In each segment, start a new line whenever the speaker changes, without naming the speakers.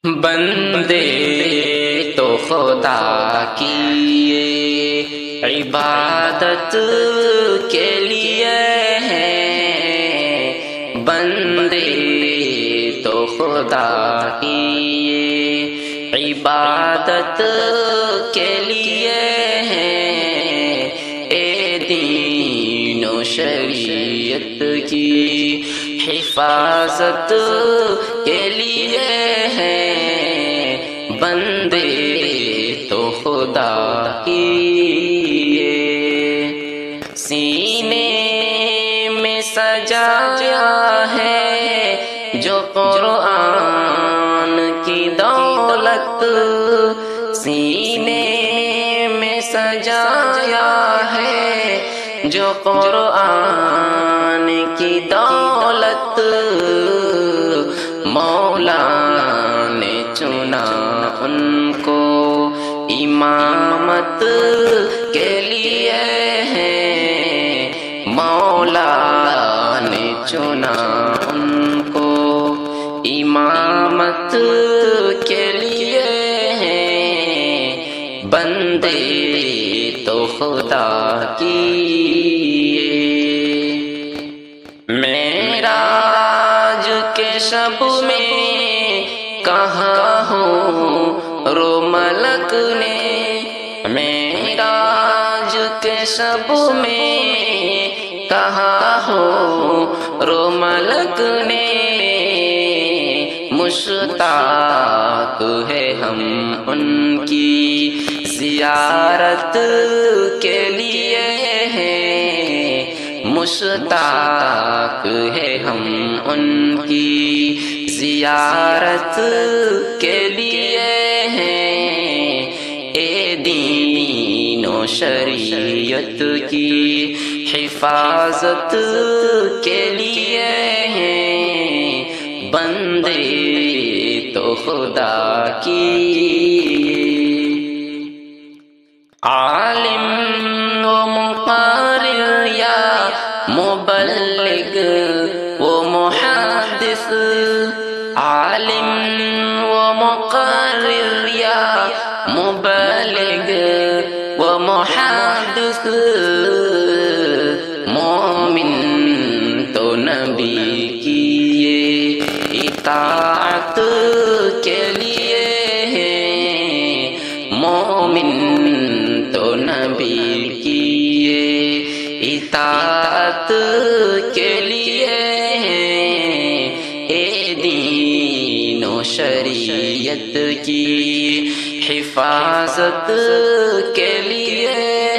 بندے تو خدا کی عبادت کے لیے ہیں، بندے تو خدا کی عبادت کے لیے ہیں، اے دین و شریعت کی حفاظت کے لیے ہیں، بندے تو خدا کی سینے میں سجایا ہے جو قرآن کی دولت، سینے میں سجایا ہے جو قرآن کی دولت، مولا نے چنا ان کو امامت کے لیے ہیں، مولا نے چنا ان کو امامت کے لیے ہیں، بندے تو خدا کی معراج کے شب میں کہا ہوں رو ملک نے، معراج کے شب میں کہا ہوں رو ملک نے، مشتاق ہے ہم ان کی زیارت کے لیے ہیں، مشتاق ہے ہم ان کی زیارت کے لیے ہیں، اے دین و شریعت کی حفاظت کے لیے ہیں، بندے تو خدا کی عالم و مقرر یا مبلغ و محدث، عالم و مقرر یا مبلغ و محدث، مومن تو نبی کی اطاعت کے لیے ہیں، مومن تو نبی کی اطاعت کے لیے ہیں، اے دین و شریعت کی حفاظت کے لیے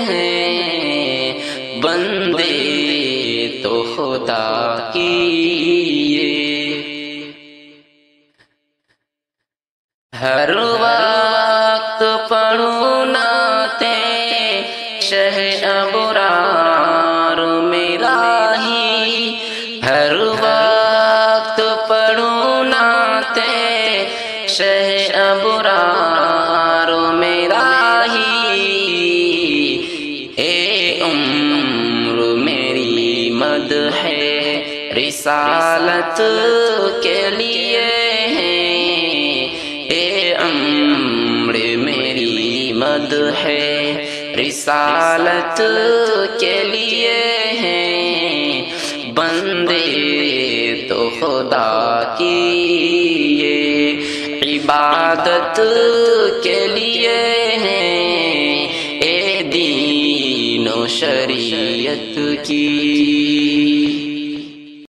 ہیں، بندے تو خدا کی ہر وقت پڑھوں نعتیں شہ ابرار میرا ہی، ہر وقت پڑھوں نعتیں شہ ابرار میرا ہی، اے عمر میری مدح رسالت کے لیے مدح رسالت کے لیے ہیں، بندے تو خدا کی عبادت کے لیے ہیں، اے دین و شریعت کی